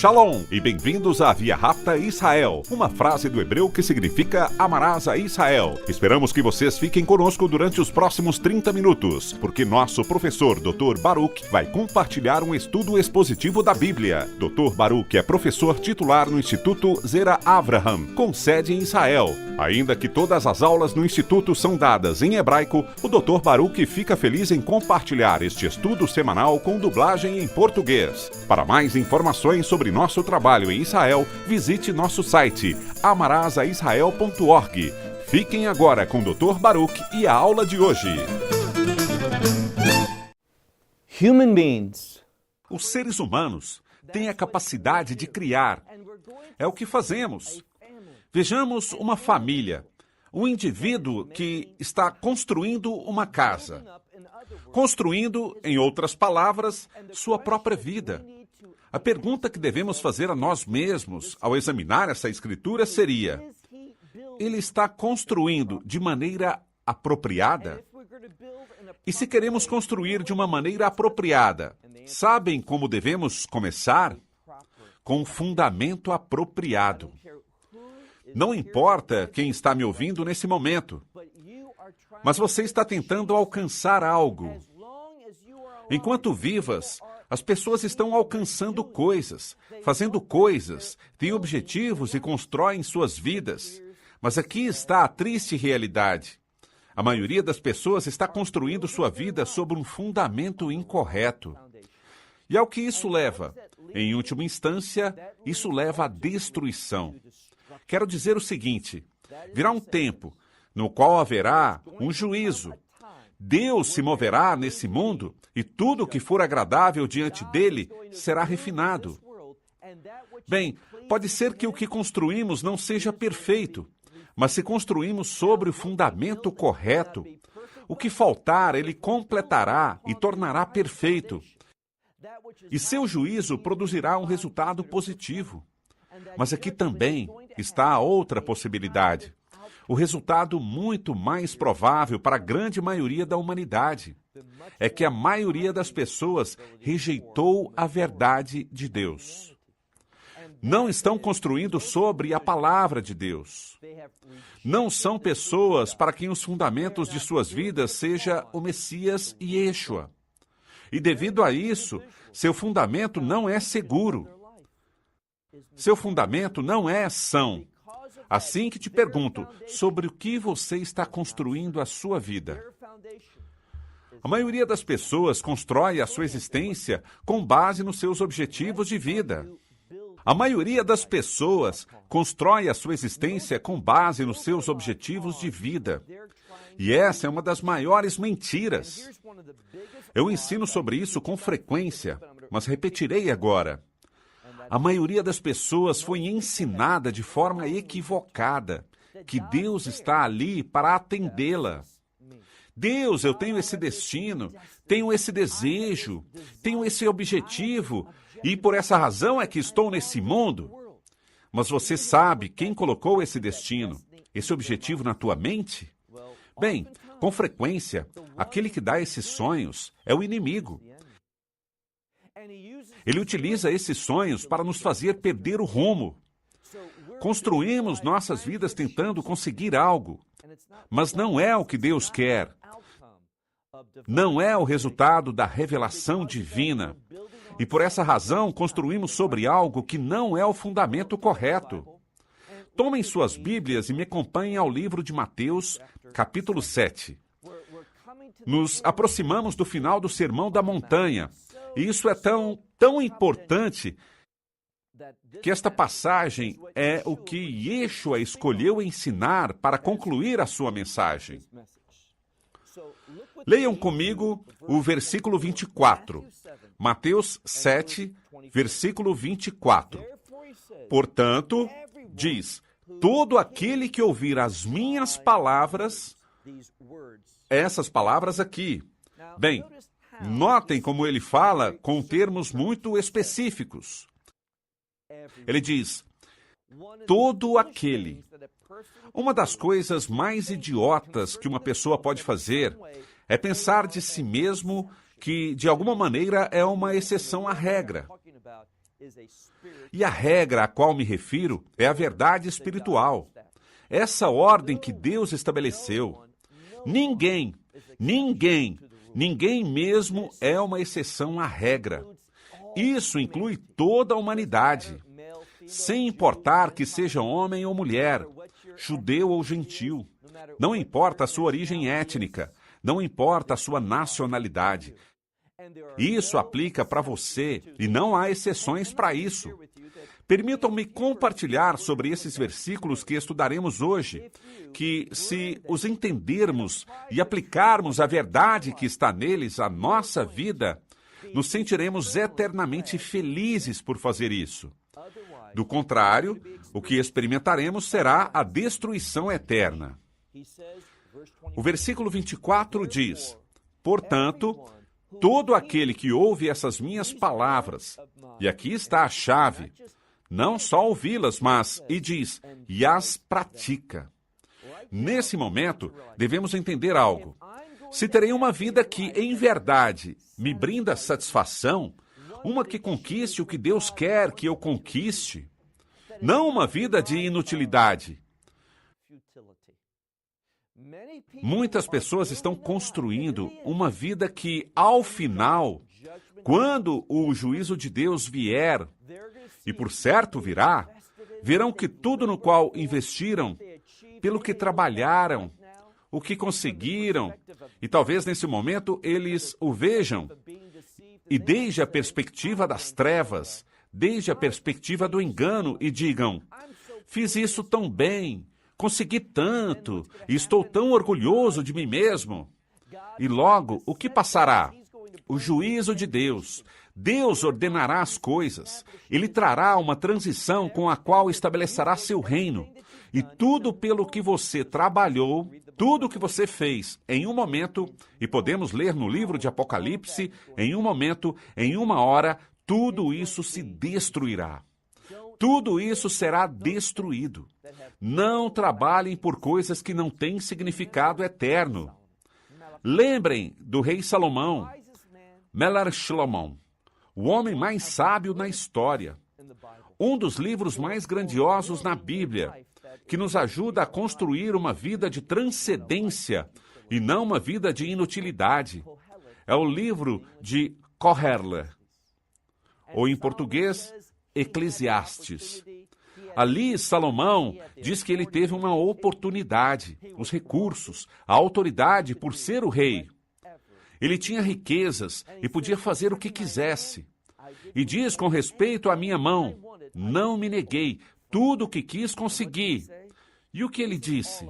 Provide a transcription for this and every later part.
Shalom e bem-vindos a Via Rapta Israel, uma frase do hebreu que significa amarás a Israel. Esperamos que vocês fiquem conosco durante os próximos 30 minutos, porque nosso professor Dr. Baruch vai compartilhar um estudo expositivo da Bíblia. Dr. Baruch é professor titular no Instituto Zera Avraham, com sede em Israel. Ainda que todas as aulas no Instituto são dadas em hebraico, o Dr. Baruch fica feliz em compartilhar este estudo semanal com dublagem em português. Para mais informações sobre nosso trabalho em Israel, visite nosso site amarasaisrael.org. Fiquem agora com o Dr. Baruch e a aula de hoje. Human beings. Os seres humanos têm a capacidade de criar. É o que fazemos. Vejamos uma família, um indivíduo que está construindo uma casa. Construindo, em outras palavras, sua própria vida. A pergunta que devemos fazer a nós mesmos ao examinar essa escritura seria: ele está construindo de maneira apropriada? E se queremos construir de uma maneira apropriada, sabem como devemos começar? Com um fundamento apropriado. Não importa quem está me ouvindo nesse momento, mas você está tentando alcançar algo. Enquanto vivas, as pessoas estão alcançando coisas, fazendo coisas, têm objetivos e constroem suas vidas. Mas aqui está a triste realidade. A maioria das pessoas está construindo sua vida sobre um fundamento incorreto. E ao que isso leva? Em última instância, isso leva à destruição. Quero dizer o seguinte: virá um tempo no qual haverá um juízo. Deus se moverá nesse mundo e tudo o que for agradável diante dele será refinado. Bem, pode ser que o que construímos não seja perfeito, mas se construímos sobre o fundamento correto, o que faltar ele completará e tornará perfeito. E seu juízo produzirá um resultado positivo. Mas aqui também está a outra possibilidade. O resultado muito mais provável para a grande maioria da humanidade é que a maioria das pessoas rejeitou a verdade de Deus. Não estão construindo sobre a palavra de Deus. Não são pessoas para quem os fundamentos de suas vidas seja o Messias e Yeshua. E devido a isso, seu fundamento não é seguro. Seu fundamento não é são. Assim que te pergunto, sobre o que você está construindo a sua vida? A maioria das pessoas constrói a sua existência com base nos seus objetivos de vida. A maioria das pessoas constrói a sua existência com base nos seus objetivos de vida. E essa é uma das maiores mentiras. Eu ensino sobre isso com frequência, mas repetirei agora. A maioria das pessoas foi ensinada de forma equivocada que Deus está ali para atendê-la. Deus, eu tenho esse destino, tenho esse desejo, tenho esse objetivo, e por essa razão é que estou nesse mundo. Mas você sabe quem colocou esse destino, esse objetivo na tua mente? Bem, com frequência, aquele que dá esses sonhos é o inimigo. Ele utiliza esses sonhos para nos fazer perder o rumo. Construímos nossas vidas tentando conseguir algo, mas não é o que Deus quer. Não é o resultado da revelação divina. E por essa razão construímos sobre algo que não é o fundamento correto. Tomem suas Bíblias e me acompanhem ao livro de Mateus, capítulo 7. Nos aproximamos do final do Sermão da Montanha. E isso é tão importante que esta passagem é o que Yeshua escolheu ensinar para concluir a sua mensagem. Leiam comigo o versículo 24. Mateus 7, versículo 24. Portanto, diz: todo aquele que ouvir as minhas palavras, essas palavras aqui. Bem, notem como ele fala com termos muito específicos. Ele diz, todo aquele. Uma das coisas mais idiotas que uma pessoa pode fazer é pensar de si mesmo que, de alguma maneira, é uma exceção à regra. E a regra a qual me refiro é a verdade espiritual. Essa ordem que Deus estabeleceu. Ninguém mesmo é uma exceção à regra. Isso inclui toda a humanidade, sem importar que seja homem ou mulher, judeu ou gentil. Não importa a sua origem étnica, não importa a sua nacionalidade. Isso aplica para você e não há exceções para isso. Permitam-me compartilhar sobre esses versículos que estudaremos hoje, que, se os entendermos e aplicarmos a verdade que está neles à nossa vida, nos sentiremos eternamente felizes por fazer isso. Do contrário, o que experimentaremos será a destruição eterna. O versículo 24 diz: Portanto, todo aquele que ouve essas minhas palavras, e aqui está a chave, não só ouvi-las, mas, e diz, e as pratica. Nesse momento, devemos entender algo. Se terei uma vida que, em verdade, me brinda satisfação, uma que conquiste o que Deus quer que eu conquiste, não uma vida de inutilidade. Muitas pessoas estão construindo uma vida que, ao final, quando o juízo de Deus vier, e por certo virá, verão que tudo no qual investiram, pelo que trabalharam, o que conseguiram, e talvez nesse momento eles o vejam, e desde a perspectiva das trevas, desde a perspectiva do engano, e digam: fiz isso tão bem, consegui tanto, e estou tão orgulhoso de mim mesmo. E logo, o que passará? O juízo de Deus. Deus ordenará as coisas. Ele trará uma transição com a qual estabelecerá seu reino. E tudo pelo que você trabalhou, tudo o que você fez em um momento, e podemos ler no livro de Apocalipse, em um momento, em uma hora, tudo isso se destruirá. Tudo isso será destruído. Não trabalhem por coisas que não têm significado eterno. Lembrem do rei Salomão, Meler Shlomo, o homem mais sábio na história. Um dos livros mais grandiosos na Bíblia, que nos ajuda a construir uma vida de transcendência e não uma vida de inutilidade. É o livro de Kohelet, ou em português, Eclesiastes. Ali, Salomão diz que ele teve uma oportunidade, os recursos, a autoridade por ser o rei. Ele tinha riquezas e podia fazer o que quisesse. E diz com respeito à minha mão: não me neguei, tudo o que quis consegui. E o que ele disse?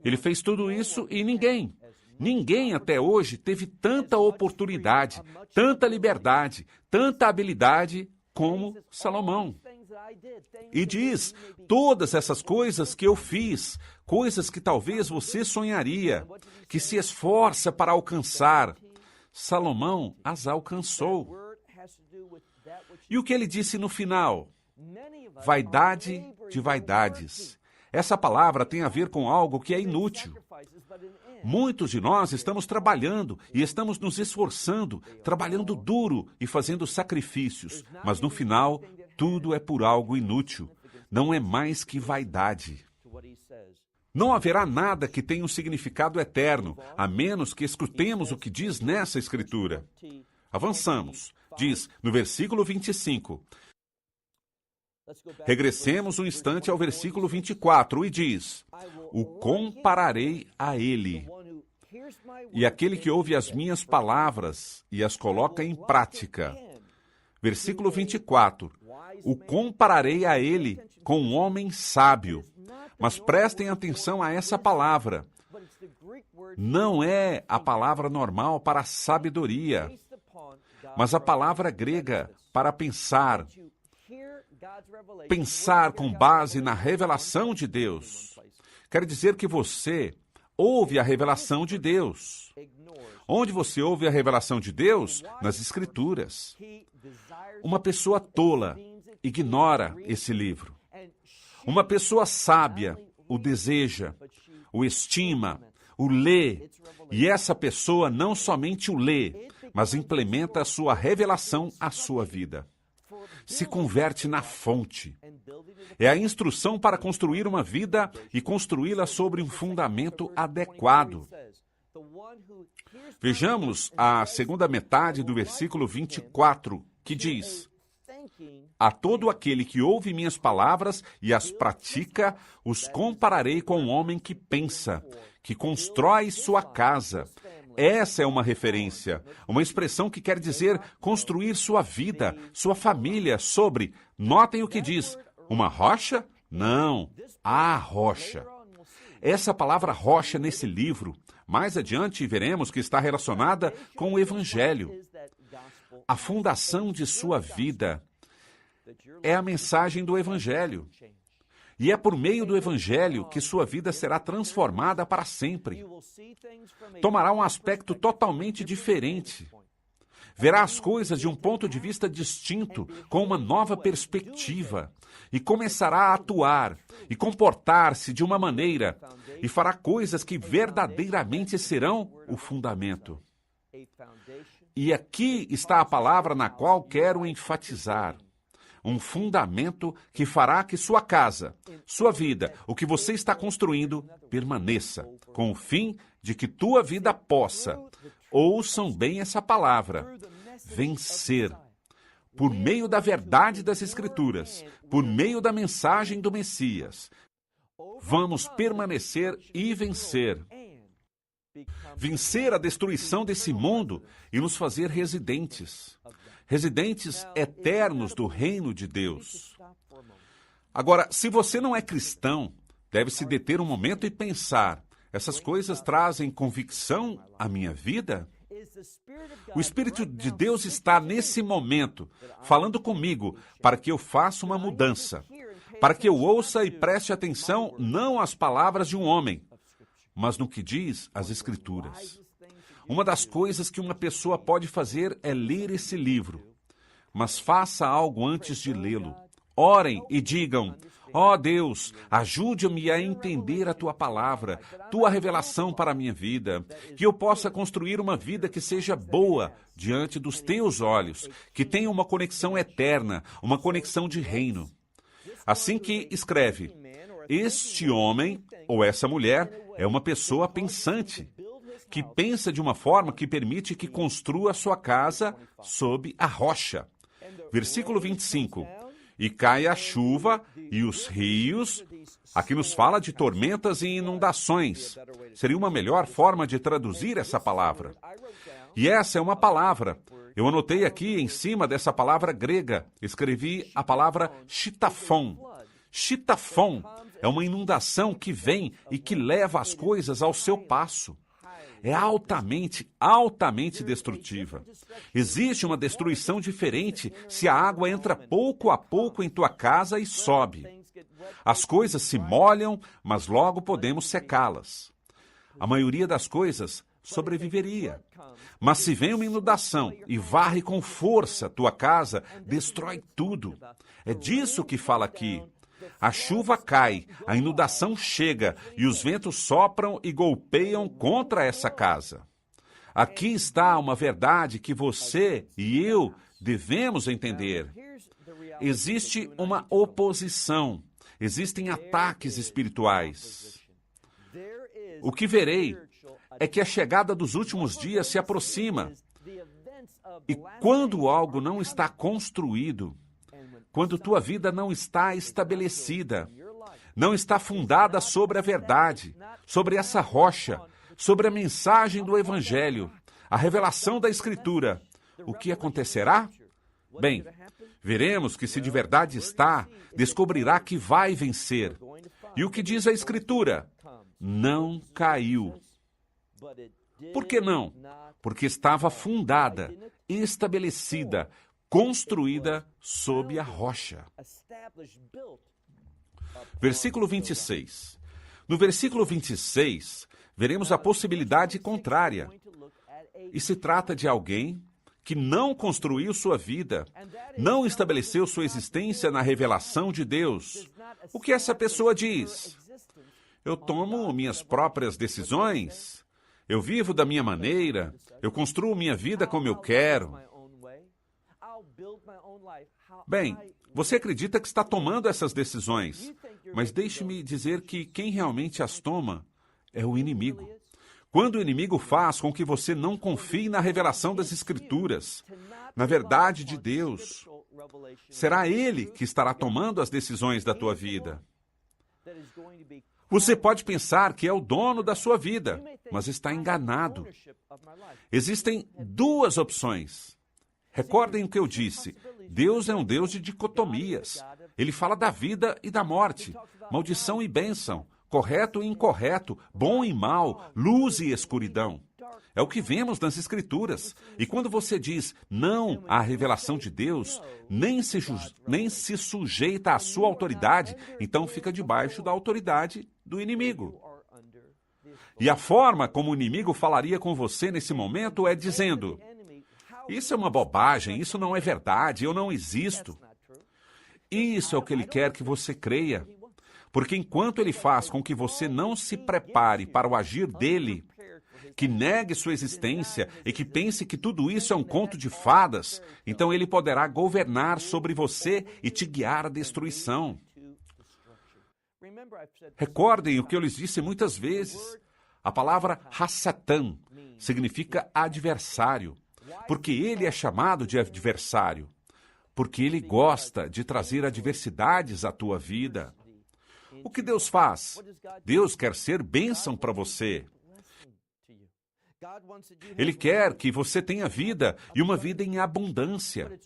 Ele fez tudo isso e ninguém até hoje teve tanta oportunidade, tanta liberdade, tanta habilidade como Salomão. E diz, todas essas coisas que eu fiz, coisas que talvez você sonharia, que se esforça para alcançar, Salomão as alcançou. E o que ele disse no final? Vaidade de vaidades. Essa palavra tem a ver com algo que é inútil. Muitos de nós estamos trabalhando e estamos nos esforçando, trabalhando duro e fazendo sacrifícios, mas no final, tudo é por algo inútil. Não é mais que vaidade. Não haverá nada que tenha um significado eterno, a menos que escutemos o que diz nessa Escritura. Avançamos. Diz, no versículo 25. Regressemos um instante ao versículo 24 e diz: o compararei a ele. E aquele que ouve as minhas palavras e as coloca em prática. Versículo 24. O compararei a ele com um homem sábio. Mas prestem atenção a essa palavra. Não é a palavra normal para sabedoria, mas a palavra grega para pensar. Pensar com base na revelação de Deus. Quer dizer que você ouve a revelação de Deus. Onde você ouve a revelação de Deus? Nas Escrituras. Uma pessoa tola ignora esse livro. Uma pessoa sábia o deseja, o estima, o lê, e essa pessoa não somente o lê, mas implementa a sua revelação à sua vida. se converte na fonte. É a instrução para construir uma vida e construí-la sobre um fundamento adequado. Vejamos a segunda metade do versículo 24, que diz: a todo aquele que ouve minhas palavras e as pratica, os compararei com um homem que pensa, que constrói sua casa. Essa é uma referência, uma expressão que quer dizer construir sua vida, sua família sobre, notem o que diz, uma rocha? Não, a rocha. Essa palavra rocha nesse livro, mais adiante veremos que está relacionada com o Evangelho. A fundação de sua vida é a mensagem do Evangelho. E é por meio do Evangelho que sua vida será transformada para sempre. Tomará um aspecto totalmente diferente. Verá as coisas de um ponto de vista distinto, com uma nova perspectiva, e começará a atuar e comportar-se de uma maneira, e fará coisas que verdadeiramente serão o fundamento. E aqui está a palavra na qual quero enfatizar. Um fundamento que fará que sua casa, sua vida, o que você está construindo, permaneça, com o fim de que tua vida possa, ouçam bem essa palavra, vencer. Por meio da verdade das Escrituras, por meio da mensagem do Messias, vamos permanecer e vencer. Vencer a destruição desse mundo e nos fazer residentes eternos do reino de Deus. Agora, se você não é cristão, deve se deter um momento e pensar, essas coisas trazem convicção à minha vida? O Espírito de Deus está nesse momento, falando comigo, para que eu faça uma mudança, para que eu ouça e preste atenção não às palavras de um homem, mas no que diz as Escrituras. Uma das coisas que uma pessoa pode fazer é ler esse livro. Mas faça algo antes de lê-lo. Orem e digam, ó Deus, ajude-me a entender a Tua palavra, Tua revelação para a minha vida, que eu possa construir uma vida que seja boa diante dos Teus olhos, que tenha uma conexão eterna, uma conexão de reino. Assim que escreve, este homem ou essa mulher é uma pessoa pensante, que pensa de uma forma que permite que construa sua casa sob a rocha. Versículo 25. E cai a chuva e os rios. Aqui nos fala de tormentas e inundações. Seria uma melhor forma de traduzir essa palavra. E essa é uma palavra. Eu anotei aqui em cima dessa palavra grega. Escrevi a palavra chitafon. Chitafon é uma inundação que vem e que leva as coisas ao seu passo. É altamente destrutiva. Existe uma destruição diferente se a água entra pouco a pouco em tua casa e sobe. As coisas se molham, mas logo podemos secá-las. A maioria das coisas sobreviveria. Mas se vem uma inundação e varre com força tua casa, destrói tudo. É disso que fala aqui. A chuva cai, a inundação chega e os ventos sopram e golpeiam contra essa casa. Aqui está uma verdade que você e eu devemos entender. Existe uma oposição, existem ataques espirituais. O que verei é que a chegada dos últimos dias se aproxima. E quando algo não está construído, quando tua vida não está estabelecida, não está fundada sobre a verdade, sobre essa rocha, sobre a mensagem do Evangelho, a revelação da Escritura, o que acontecerá? Bem, veremos que se de verdade está, descobrirá que vai vencer. E o que diz a Escritura? Não caiu. Por que não? Porque estava fundada, estabelecida, construída sob a rocha. Versículo 26. No versículo 26, veremos a possibilidade contrária. E se trata de alguém que não construiu sua vida, não estabeleceu sua existência na revelação de Deus. O que essa pessoa diz? Eu tomo minhas próprias decisões, eu vivo da minha maneira, eu construo minha vida como eu quero. Bem, você acredita que está tomando essas decisões, mas deixe-me dizer que quem realmente as toma é o inimigo. Quando o inimigo faz com que você não confie na revelação das Escrituras, na verdade de Deus, será ele que estará tomando as decisões da tua vida. Você pode pensar que é o dono da sua vida, mas está enganado. Existem duas opções. Recordem o que eu disse. Deus é um Deus de dicotomias. Ele fala da vida e da morte, maldição e bênção, correto e incorreto, bom e mal, luz e escuridão. É o que vemos nas Escrituras. E quando você diz não à revelação de Deus, nem se sujeita à sua autoridade, então fica debaixo da autoridade do inimigo. E a forma como o inimigo falaria com você nesse momento é dizendo: isso é uma bobagem, isso não é verdade, eu não existo. Isso é o que ele quer que você creia. Porque enquanto ele faz com que você não se prepare para o agir dele, que negue sua existência e que pense que tudo isso é um conto de fadas, então ele poderá governar sobre você e te guiar à destruição. Recordem o que eu lhes disse muitas vezes. A palavra Hassatan significa adversário. Porque ele é chamado de adversário. Porque ele gosta de trazer adversidades à tua vida. O que Deus faz? Deus quer ser bênção para você. Ele quer que você tenha vida e uma vida em abundância.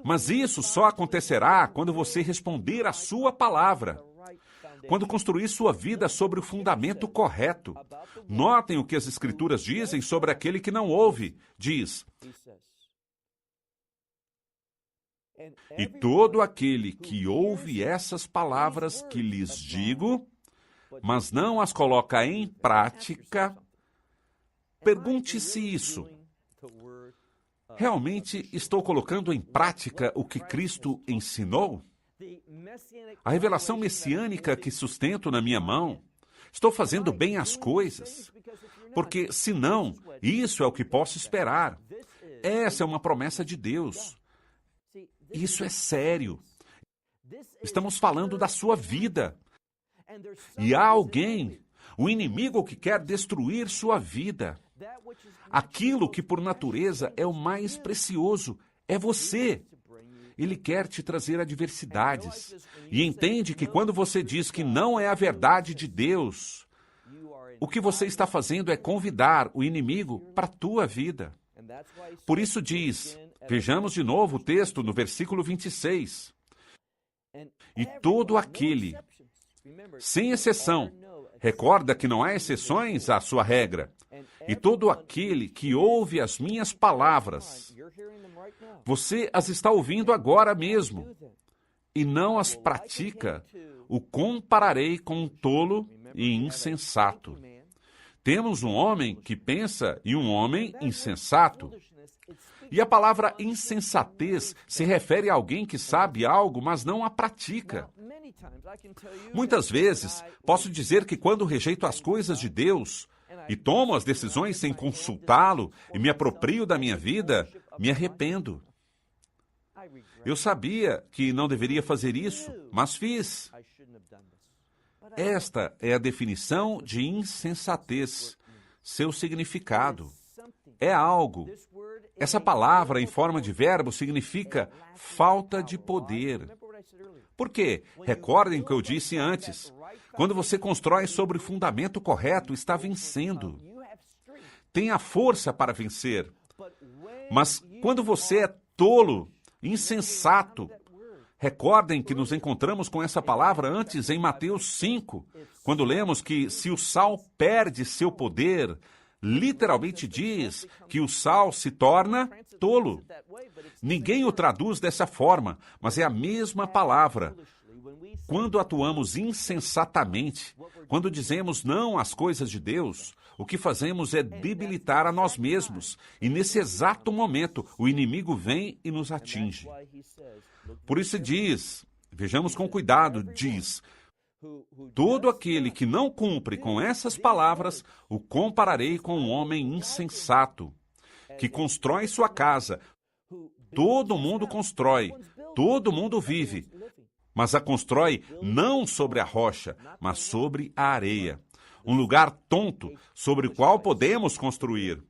Mas isso só acontecerá quando você responder à sua palavra. Quando construir sua vida sobre o fundamento correto. Notem o que as Escrituras dizem sobre aquele que não ouve. Diz: e todo aquele que ouve essas palavras que lhes digo, mas não as coloca em prática, pergunte-se isso: realmente estou colocando em prática o que Cristo ensinou? A revelação messiânica que sustento na minha mão, estou fazendo bem as coisas? Porque, se não, isso é o que posso esperar. Essa é uma promessa de Deus. Isso é sério. Estamos falando da sua vida. E há alguém, o inimigo que quer destruir sua vida. Aquilo que por natureza é o mais precioso é você. Ele quer te trazer adversidades. E entende que quando você diz que não é a verdade de Deus, o que você está fazendo é convidar o inimigo para a tua vida. Por isso diz, vejamos de novo o texto no versículo 26. E todo aquele, sem exceção, recorda que não há exceções à sua regra. E todo aquele que ouve as minhas palavras, você as está ouvindo agora mesmo, e não as pratica, o compararei com um tolo e insensato. Temos um homem que pensa e um homem insensato. E a palavra insensatez se refere a alguém que sabe algo, mas não a pratica. Muitas vezes, posso dizer que quando rejeito as coisas de Deus e tomo as decisões sem consultá-lo e me aproprio da minha vida, me arrependo. Eu sabia que não deveria fazer isso, mas fiz. Esta é a definição de insensatez, seu significado. É algo. Essa palavra em forma de verbo significa falta de poder. Por quê? Recordem o que eu disse antes. Quando você constrói sobre o fundamento correto, está vencendo. Tem a força para vencer. Mas quando você é tolo, insensato, recordem que nos encontramos com essa palavra antes em Mateus 5, quando lemos que se o sal perde seu poder, literalmente diz que o sal se torna tolo. Ninguém o traduz dessa forma, mas é a mesma palavra. Quando atuamos insensatamente, quando dizemos não às coisas de Deus, o que fazemos é debilitar a nós mesmos. E nesse exato momento, o inimigo vem e nos atinge. Por isso diz, vejamos com cuidado, diz: todo aquele que não cumpre com essas palavras, o compararei com um homem insensato, que constrói sua casa. Todo mundo constrói, todo mundo vive, mas a constrói não sobre a rocha, mas sobre a areia. Um lugar tonto sobre o qual podemos construir.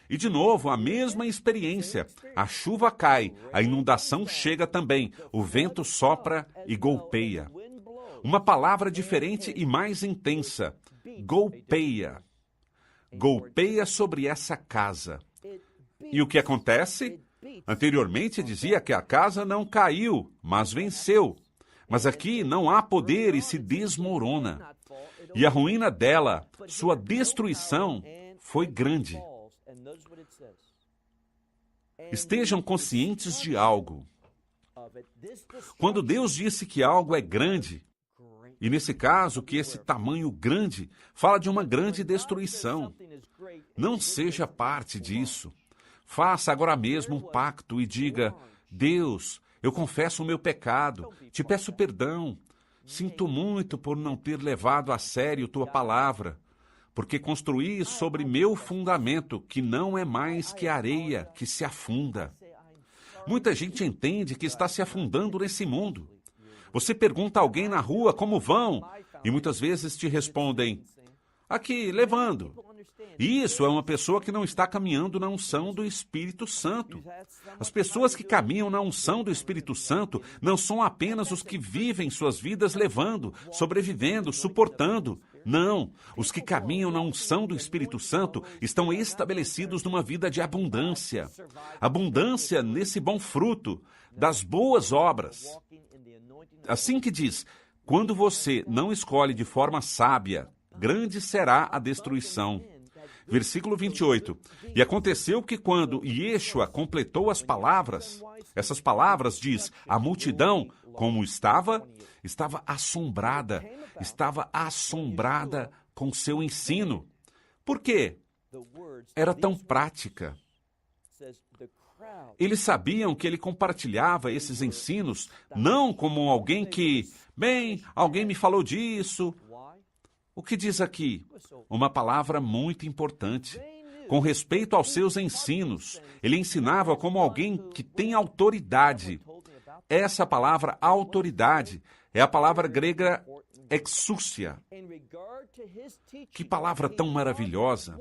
E de novo, a mesma experiência. A chuva cai, a inundação chega também, o vento sopra e golpeia. Uma palavra diferente e mais intensa. Golpeia. Golpeia sobre essa casa. E o que acontece? Anteriormente dizia que a casa não caiu, mas venceu. Mas aqui não há poder e se desmorona. E a ruína dela, sua destruição, foi grande. Estejam conscientes de algo. Quando Deus disse que algo é grande, e nesse caso que esse tamanho grande fala de uma grande destruição, não seja parte disso. Faça agora mesmo um pacto e diga: Deus, eu confesso o meu pecado, te peço perdão. Sinto muito por não ter levado a sério tua palavra, porque construí sobre meu fundamento, que não é mais que areia que se afunda. Muita gente entende que está se afundando nesse mundo. Você pergunta a alguém na rua como vão, e muitas vezes te respondem: aqui, levando. Isso é uma pessoa que não está caminhando na unção do Espírito Santo. As pessoas que caminham na unção do Espírito Santo não são apenas os que vivem suas vidas levando, sobrevivendo, suportando. Não, os que caminham na unção do Espírito Santo estão estabelecidos numa vida de abundância. Abundância nesse bom fruto, das boas obras. Assim que diz, quando você não escolhe de forma sábia, grande será a destruição. Versículo 28. E aconteceu que quando Yeshua completou as palavras, essas palavras diz, a multidão, como estava assombrada com seu ensino. Por quê? Era tão prática. Eles sabiam que ele compartilhava esses ensinos, não como alguém que, alguém me falou disso. O que diz aqui? Uma palavra muito importante. Com respeito aos seus ensinos, ele ensinava como alguém que tem autoridade. Essa palavra autoridade é a palavra grega exousia. Que palavra tão maravilhosa!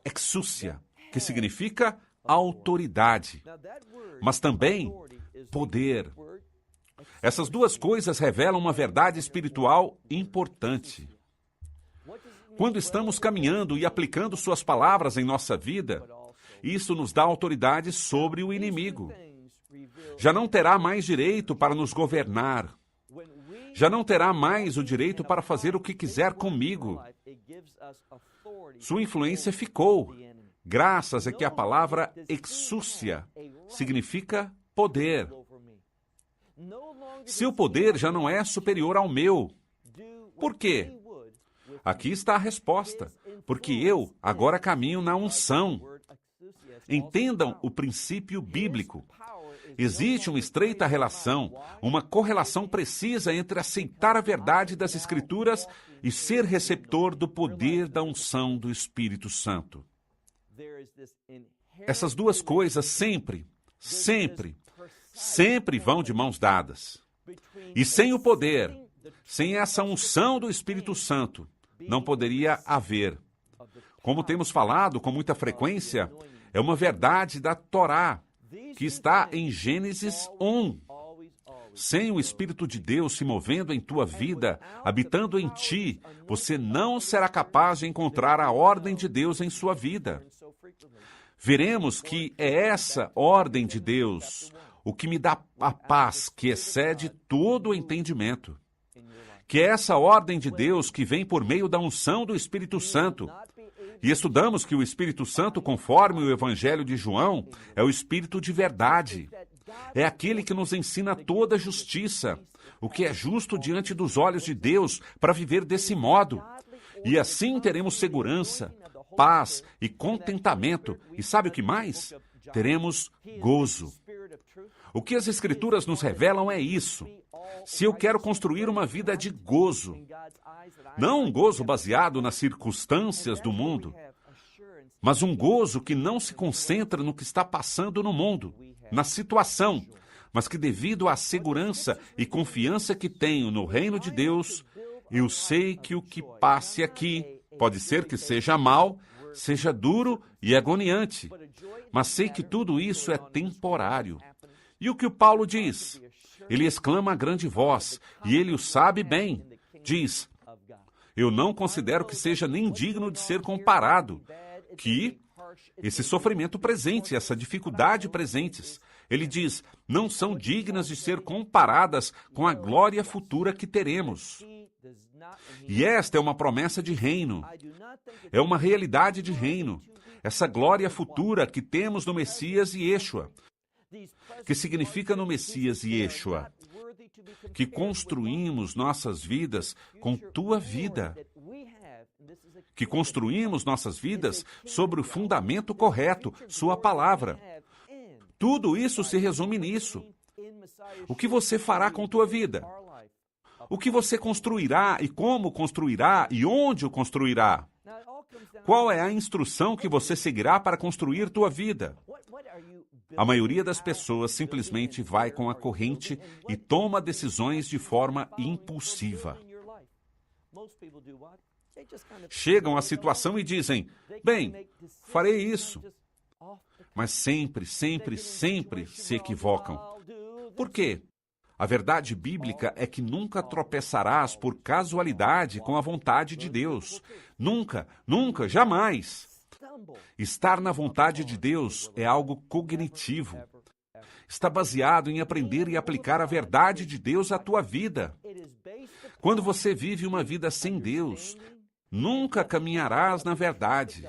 Exousia, que significa autoridade, mas também poder. Essas duas coisas revelam uma verdade espiritual importante. Quando estamos caminhando e aplicando suas palavras em nossa vida, isso nos dá autoridade sobre o inimigo. Já não terá mais direito para nos governar. Já não terá mais o direito para fazer o que quiser comigo. Sua influência ficou, graças a que a palavra exousia significa poder. Seu poder já não é superior ao meu. Por quê? Aqui está a resposta. Porque eu agora caminho na unção. Entendam o princípio bíblico. Existe uma estreita relação, uma correlação precisa entre aceitar a verdade das Escrituras e ser receptor do poder da unção do Espírito Santo. Essas duas coisas sempre vão de mãos dadas. E sem o poder, sem essa unção do Espírito Santo, não poderia haver. Como temos falado com muita frequência, é uma verdade da Torá, que está em Gênesis 1. Sem o Espírito de Deus se movendo em tua vida, habitando em ti, você não será capaz de encontrar a ordem de Deus em sua vida. Veremos que é essa ordem de Deus o que me dá a paz que excede todo o entendimento. Que é essa ordem de Deus que vem por meio da unção do Espírito Santo. E estudamos que o Espírito Santo, conforme o Evangelho de João, é o Espírito de verdade. É aquele que nos ensina toda a justiça, o que é justo diante dos olhos de Deus, para viver desse modo. E assim teremos segurança, paz e contentamento. E sabe o que mais? Teremos gozo. O que as Escrituras nos revelam é isso. Se eu quero construir uma vida de gozo, não um gozo baseado nas circunstâncias do mundo, mas um gozo que não se concentra no que está passando no mundo, na situação, mas que devido à segurança e confiança que tenho no reino de Deus, eu sei que o que passe aqui pode ser que seja mal, seja duro e agoniante, mas sei que tudo isso é temporário. E o que o Paulo diz? Ele exclama a grande voz, e ele o sabe bem. Diz: eu não considero que seja nem digno de ser comparado, que esse sofrimento presente, essa dificuldade presentes, ele diz, não são dignas de ser comparadas com a glória futura que teremos. E esta é uma promessa de reino, é uma realidade de reino, essa glória futura que temos no Messias e Yeshua, que significa no Messias e Yeshua, que construímos nossas vidas com tua vida, que construímos nossas vidas sobre o fundamento correto, sua palavra. Tudo isso se resume nisso. O que você fará com tua vida? O que você construirá e como construirá e onde o construirá? Qual é a instrução que você seguirá para construir tua vida? A maioria das pessoas simplesmente vai com a corrente e toma decisões de forma impulsiva. Chegam à situação e dizem, bem, farei isso. Mas sempre se equivocam. Por quê? A verdade bíblica é que nunca tropeçarás por casualidade com a vontade de Deus. Nunca, jamais. Estar na vontade de Deus é algo cognitivo. Está baseado em aprender e aplicar a verdade de Deus à tua vida. Quando você vive uma vida sem Deus, nunca caminharás na verdade.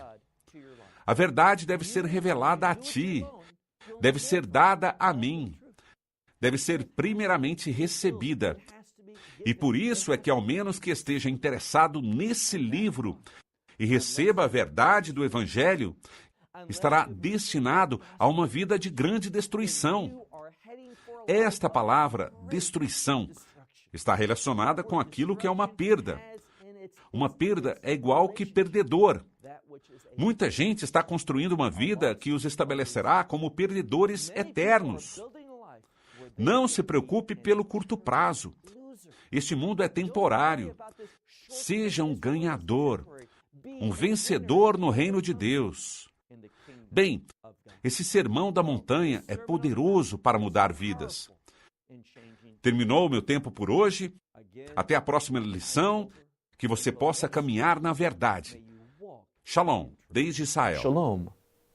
A verdade deve ser revelada a ti, deve ser dada a mim, deve ser primeiramente recebida. E por isso é que, ao menos que esteja interessado nesse livro e receba a verdade do Evangelho, estará destinado a uma vida de grande destruição. Esta palavra, destruição, está relacionada com aquilo que é uma perda. Uma perda é igual que perdedor. Muita gente está construindo uma vida que os estabelecerá como perdedores eternos. Não se preocupe pelo curto prazo. Este mundo é temporário. Seja um ganhador, um vencedor no reino de Deus. Bem, esse sermão da montanha é poderoso para mudar vidas. Terminou o meu tempo por hoje. Até a próxima lição. Que você possa caminhar na verdade. Shalom, desde Israel. Shalom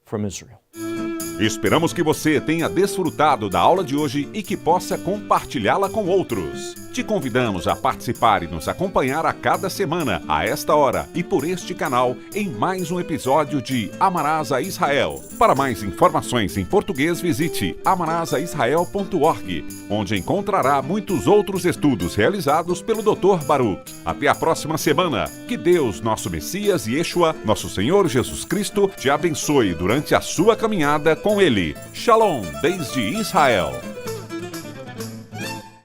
from Israel. Esperamos que você tenha desfrutado da aula de hoje e que possa compartilhá-la com outros. Te convidamos a participar e nos acompanhar a cada semana, a esta hora e por este canal, em mais um episódio de Amarás a Israel. Para mais informações em português, visite amarasaisrael.org, onde encontrará muitos outros estudos realizados pelo Dr. Baruch. Até a próxima semana. Que Deus, nosso Messias e Yeshua, nosso Senhor Jesus Cristo, te abençoe durante a sua caminhada com Ele. Shalom, desde Israel.